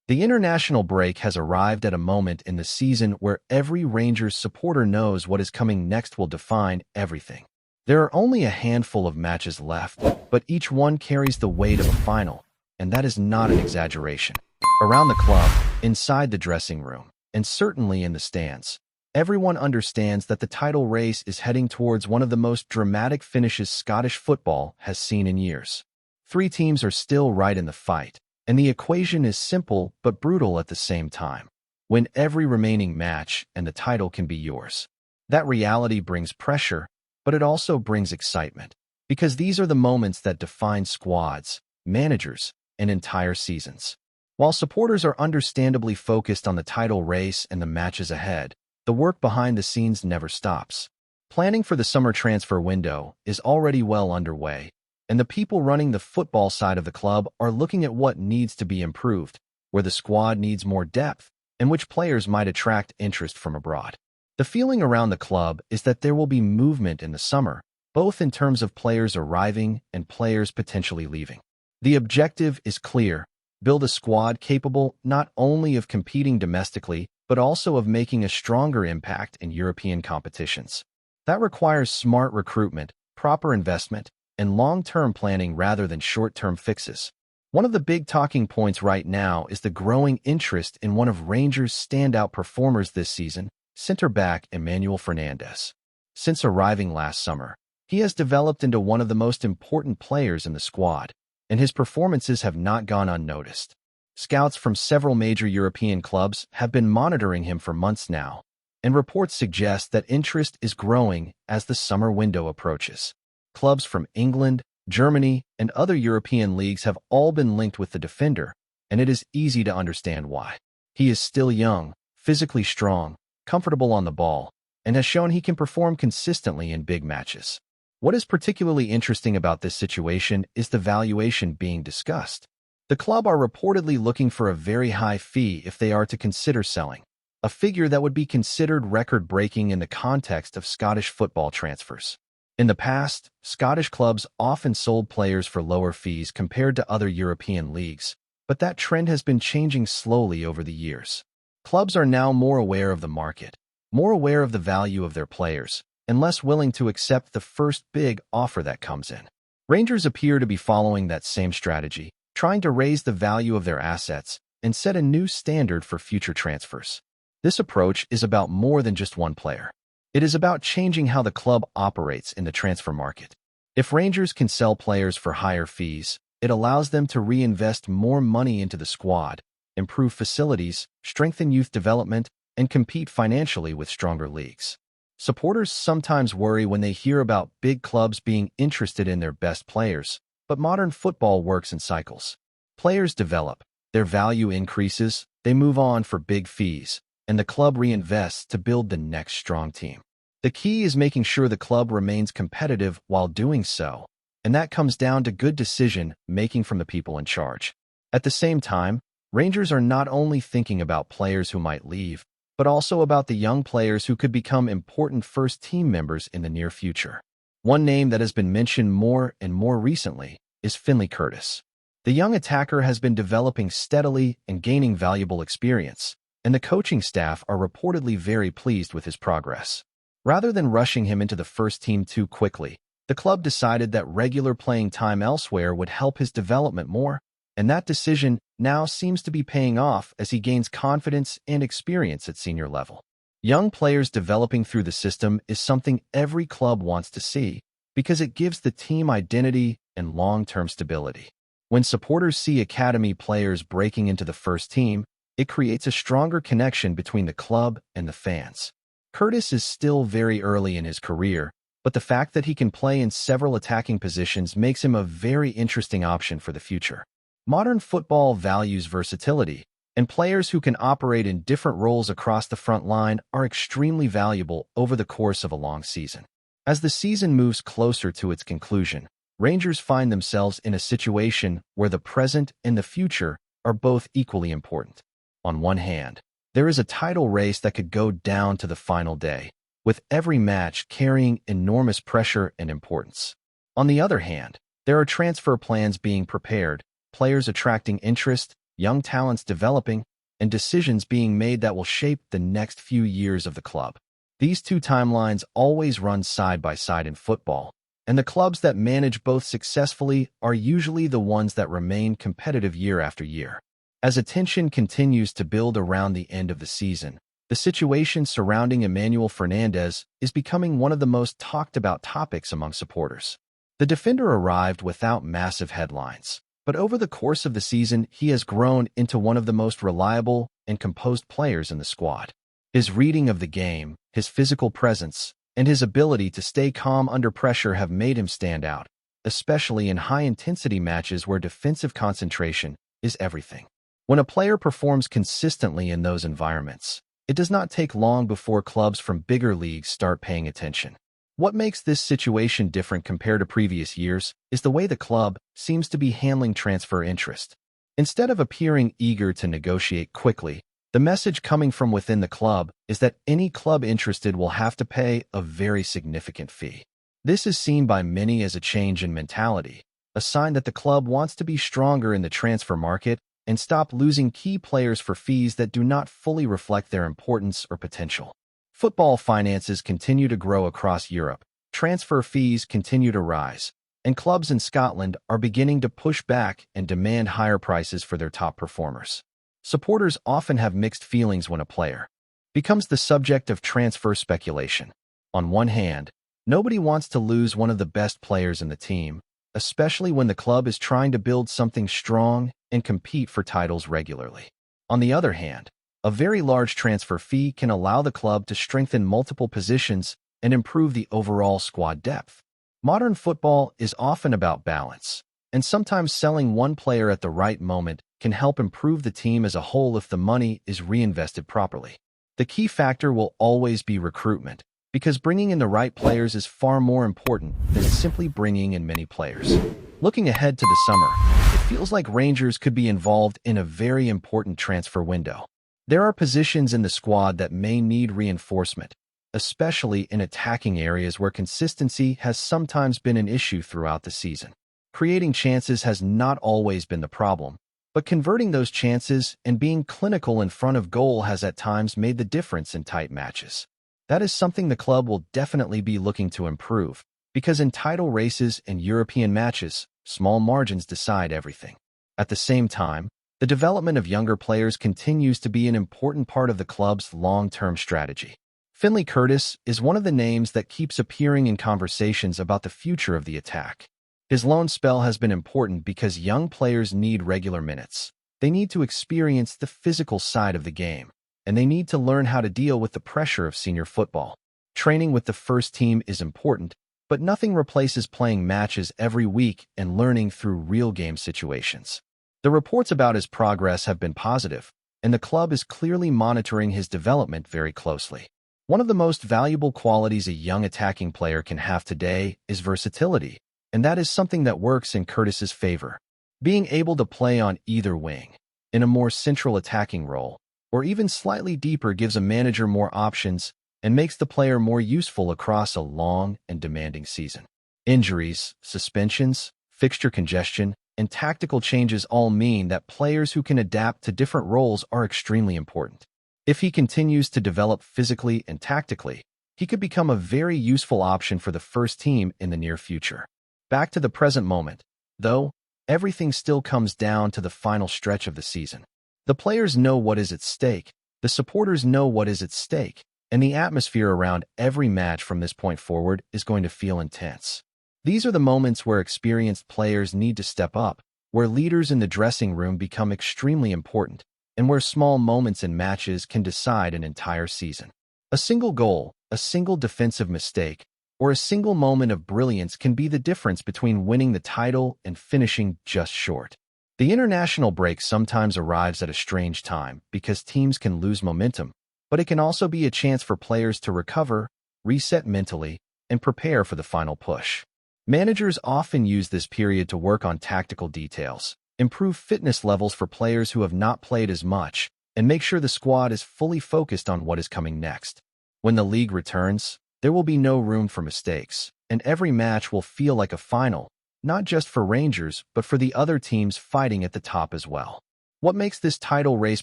The international break has arrived at a moment in the season where every Rangers supporter knows what is coming next will define everything. There are only a handful of matches left, but each one carries the weight of a final, and that is not an exaggeration. Around the club, inside the dressing room, and certainly in the stands, everyone understands that the title race is heading towards one of the most dramatic finishes Scottish football has seen in years. Three teams are still right in the fight, and the equation is simple but brutal at the same time. Win every remaining match, and the title can be yours. That reality brings pressure, but it also brings excitement, because these are the moments that define squads, managers, and entire seasons. While supporters are understandably focused on the title race and the matches ahead, the work behind the scenes never stops. Planning for the summer transfer window is already well underway, and the people running the football side of the club are looking at what needs to be improved, where the squad needs more depth, and which players might attract interest from abroad. The feeling around the club is that there will be movement in the summer, both in terms of players arriving and players potentially leaving. The objective is clear: build a squad capable not only of competing domestically, but also of making a stronger impact in European competitions. That requires smart recruitment, proper investment, and long-term planning rather than short-term fixes. One of the big talking points right now is the growing interest in one of Rangers' standout performers this season, center-back Emmanuel Fernandez. Since arriving last summer, he has developed into one of the most important players in the squad, and his performances have not gone unnoticed. Scouts from several major European clubs have been monitoring him for months now, and reports suggest that interest is growing as the summer window approaches. Clubs from England, Germany, and other European leagues have all been linked with the defender, and it is easy to understand why. He is still young, physically strong, comfortable on the ball, and has shown he can perform consistently in big matches. What is particularly interesting about this situation is the valuation being discussed. The club are reportedly looking for a very high fee if they are to consider selling, a figure that would be considered record-breaking in the context of Scottish football transfers. In the past, Scottish clubs often sold players for lower fees compared to other European leagues, but that trend has been changing slowly over the years. Clubs are now more aware of the market, more aware of the value of their players, and less willing to accept the first big offer that comes in. Rangers appear to be following that same strategy, trying to raise the value of their assets and set a new standard for future transfers. This approach is about more than just one player. It is about changing how the club operates in the transfer market. If Rangers can sell players for higher fees, it allows them to reinvest more money into the squad, improve facilities, strengthen youth development, and compete financially with stronger leagues. Supporters sometimes worry when they hear about big clubs being interested in their best players, but modern football works in cycles. Players develop, their value increases, they move on for big fees, and the club reinvests to build the next strong team. The key is making sure the club remains competitive while doing so, and that comes down to good decision-making from the people in charge. At the same time, Rangers are not only thinking about players who might leave, but also about the young players who could become important first-team members in the near future. One name that has been mentioned more and more recently is Finlay Curtis. The young attacker has been developing steadily and gaining valuable experience, and the coaching staff are reportedly very pleased with his progress. Rather than rushing him into the first team too quickly, the club decided that regular playing time elsewhere would help his development more, and that decision now seems to be paying off as he gains confidence and experience at senior level. Young players developing through the system is something every club wants to see because it gives the team identity and long-term stability. When supporters see academy players breaking into the first team, it creates a stronger connection between the club and the fans. Curtis is still very early in his career, but the fact that he can play in several attacking positions makes him a very interesting option for the future. Modern football values versatility, and players who can operate in different roles across the front line are extremely valuable over the course of a long season. As the season moves closer to its conclusion, Rangers find themselves in a situation where the present and the future are both equally important. On one hand, there is a title race that could go down to the final day, with every match carrying enormous pressure and importance. On the other hand, there are transfer plans being prepared, players attracting interest, young talents developing, and decisions being made that will shape the next few years of the club. These two timelines always run side by side in football, and the clubs that manage both successfully are usually the ones that remain competitive year after year. As attention continues to build around the end of the season, the situation surrounding Emmanuel Fernandez is becoming one of the most talked about topics among supporters. The defender arrived without massive headlines, but over the course of the season, he has grown into one of the most reliable and composed players in the squad. His reading of the game, his physical presence, and his ability to stay calm under pressure have made him stand out, especially in high-intensity matches where defensive concentration is everything. When a player performs consistently in those environments, it does not take long before clubs from bigger leagues start paying attention. What makes this situation different compared to previous years is the way the club seems to be handling transfer interest. Instead of appearing eager to negotiate quickly, the message coming from within the club is that any club interested will have to pay a very significant fee. This is seen by many as a change in mentality, a sign that the club wants to be stronger in the transfer market and stop losing key players for fees that do not fully reflect their importance or potential. Football finances continue to grow across Europe, transfer fees continue to rise, and clubs in Scotland are beginning to push back and demand higher prices for their top performers. Supporters often have mixed feelings when a player becomes the subject of transfer speculation. On one hand, nobody wants to lose one of the best players in the team, especially when the club is trying to build something strong and compete for titles regularly. On the other hand, a very large transfer fee can allow the club to strengthen multiple positions and improve the overall squad depth. Modern football is often about balance, and sometimes selling one player at the right moment can help improve the team as a whole if the money is reinvested properly. The key factor will always be recruitment, because bringing in the right players is far more important than simply bringing in many players. Looking ahead to the summer, it feels like Rangers could be involved in a very important transfer window. There are positions in the squad that may need reinforcement, especially in attacking areas where consistency has sometimes been an issue throughout the season. Creating chances has not always been the problem, but converting those chances and being clinical in front of goal has at times made the difference in tight matches. That is something the club will definitely be looking to improve, because in title races and European matches, small margins decide everything. At the same time, the development of younger players continues to be an important part of the club's long-term strategy. Finlay Curtis is one of the names that keeps appearing in conversations about the future of the attack. His loan spell has been important because young players need regular minutes. They need to experience the physical side of the game, and they need to learn how to deal with the pressure of senior football. Training with the first team is important, but nothing replaces playing matches every week and learning through real game situations. The reports about his progress have been positive, and the club is clearly monitoring his development very closely. One of the most valuable qualities a young attacking player can have today is versatility, and that is something that works in Curtis's favor. Being able to play on either wing, in a more central attacking role, or even slightly deeper gives a manager more options and makes the player more useful across a long and demanding season. Injuries, suspensions, fixture congestion, and tactical changes all mean that players who can adapt to different roles are extremely important. If he continues to develop physically and tactically, he could become a very useful option for the first team in the near future. Back to the present moment, though, everything still comes down to the final stretch of the season. The players know what is at stake, the supporters know what is at stake, and the atmosphere around every match from this point forward is going to feel intense. These are the moments where experienced players need to step up, where leaders in the dressing room become extremely important, and where small moments in matches can decide an entire season. A single goal, a single defensive mistake, or a single moment of brilliance can be the difference between winning the title and finishing just short. The international break sometimes arrives at a strange time because teams can lose momentum, but it can also be a chance for players to recover, reset mentally, and prepare for the final push. Managers often use this period to work on tactical details, improve fitness levels for players who have not played as much, and make sure the squad is fully focused on what is coming next. When the league returns, there will be no room for mistakes, and every match will feel like a final, not just for Rangers, but for the other teams fighting at the top as well. What makes this title race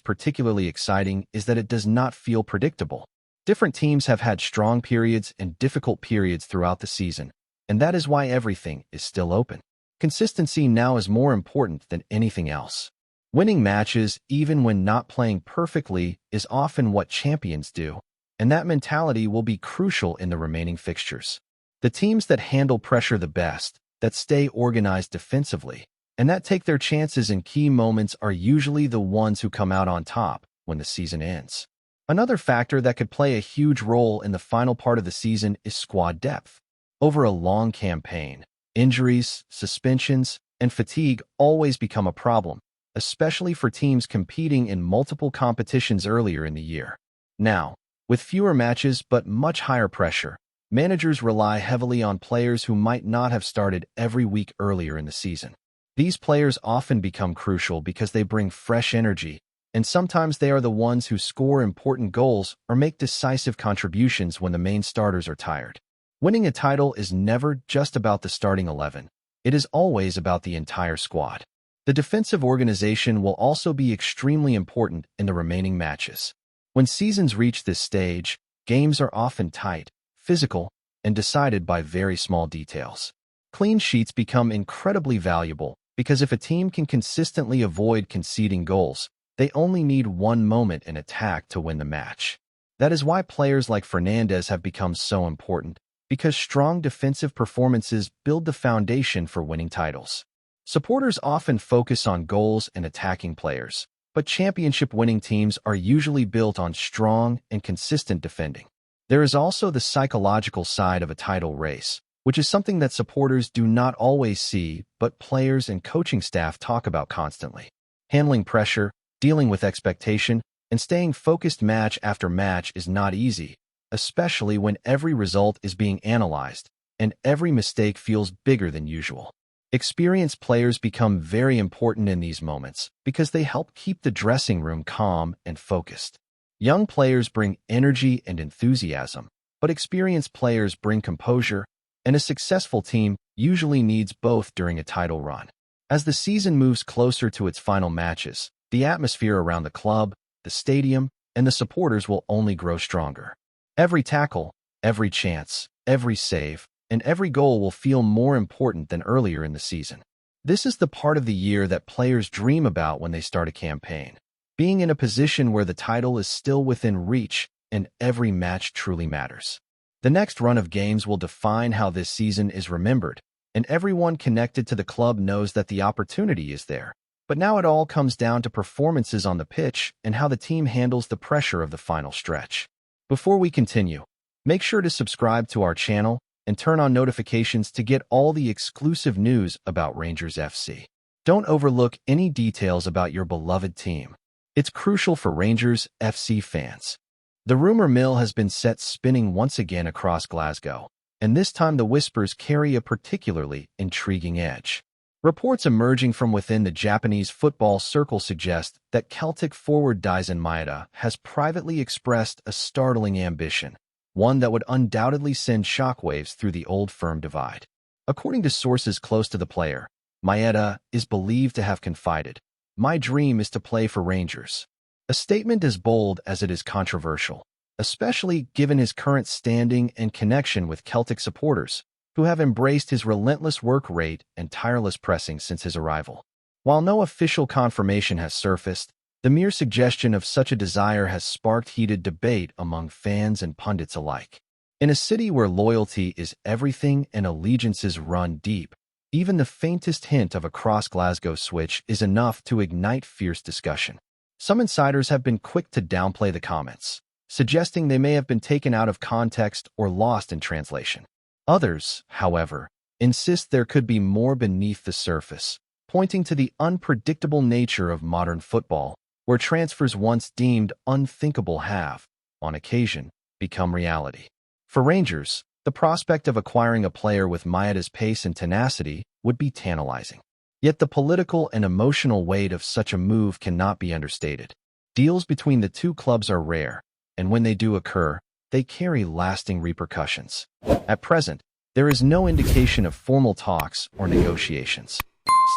particularly exciting is that it does not feel predictable. Different teams have had strong periods and difficult periods throughout the season, and that is why everything is still open. Consistency now is more important than anything else. Winning matches, even when not playing perfectly, is often what champions do, and that mentality will be crucial in the remaining fixtures. The teams that handle pressure the best, that stay organized defensively, and that take their chances in key moments are usually the ones who come out on top when the season ends. Another factor that could play a huge role in the final part of the season is squad depth. Over a long campaign, injuries, suspensions, and fatigue always become a problem, especially for teams competing in multiple competitions earlier in the year. Now, with fewer matches but much higher pressure, managers rely heavily on players who might not have started every week earlier in the season. These players often become crucial because they bring fresh energy, and sometimes they are the ones who score important goals or make decisive contributions when the main starters are tired. Winning a title is never just about the starting 11. It is always about the entire squad. The defensive organization will also be extremely important in the remaining matches. When seasons reach this stage, games are often tight, physical, and decided by very small details. Clean sheets become incredibly valuable because if a team can consistently avoid conceding goals, they only need one moment in attack to win the match. That is why players like Fernandez have become so important, because strong defensive performances build the foundation for winning titles. Supporters often focus on goals and attacking players, but championship-winning teams are usually built on strong and consistent defending. There is also the psychological side of a title race, which is something that supporters do not always see, but players and coaching staff talk about constantly. Handling pressure, dealing with expectation, and staying focused match after match is not easy, especially when every result is being analyzed and every mistake feels bigger than usual. Experienced players become very important in these moments because they help keep the dressing room calm and focused. Young players bring energy and enthusiasm, but experienced players bring composure, and a successful team usually needs both during a title run. As the season moves closer to its final matches, the atmosphere around the club, the stadium, and the supporters will only grow stronger. Every tackle, every chance, every save, and every goal will feel more important than earlier in the season. This is the part of the year that players dream about when they start a campaign. Being in a position where the title is still within reach and every match truly matters. The next run of games will define how this season is remembered, and everyone connected to the club knows that the opportunity is there. But now it all comes down to performances on the pitch and how the team handles the pressure of the final stretch. Before we continue, make sure to subscribe to our channel and turn on notifications to get all the exclusive news about Rangers FC. Don't overlook any details about your beloved team. It's crucial for Rangers FC fans. The rumor mill has been set spinning once again across Glasgow, and this time the whispers carry a particularly intriguing edge. Reports emerging from within the Japanese football circle suggest that Celtic forward Daizen Maeda has privately expressed a startling ambition, one that would undoubtedly send shockwaves through the old firm divide. According to sources close to the player, Maeda is believed to have confided, "My dream is to play for Rangers." A statement as bold as it is controversial, especially given his current standing and connection with Celtic supporters, who have embraced his relentless work rate and tireless pressing since his arrival. While no official confirmation has surfaced, the mere suggestion of such a desire has sparked heated debate among fans and pundits alike. In a city where loyalty is everything and allegiances run deep, even the faintest hint of a cross-Glasgow switch is enough to ignite fierce discussion. Some insiders have been quick to downplay the comments, suggesting they may have been taken out of context or lost in translation. Others, however, insist there could be more beneath the surface, pointing to the unpredictable nature of modern football, where transfers once deemed unthinkable have, on occasion, become reality. For Rangers, the prospect of acquiring a player with Maeda's pace and tenacity would be tantalizing. Yet the political and emotional weight of such a move cannot be understated. Deals between the two clubs are rare, and when they do occur, they carry lasting repercussions. At present, there is no indication of formal talks or negotiations.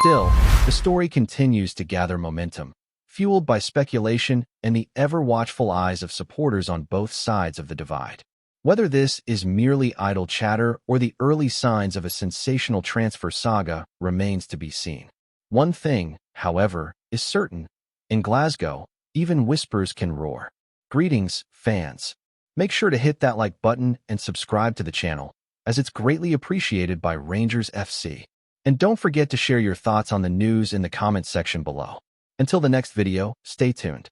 Still, the story continues to gather momentum, fueled by speculation and the ever-watchful eyes of supporters on both sides of the divide. Whether this is merely idle chatter or the early signs of a sensational transfer saga remains to be seen. One thing, however, is certain. In Glasgow, even whispers can roar. Greetings, fans. Make sure to hit that like button and subscribe to the channel, as it's greatly appreciated by Rangers FC. And don't forget to share your thoughts on the news in the comments section below. Until the next video, stay tuned.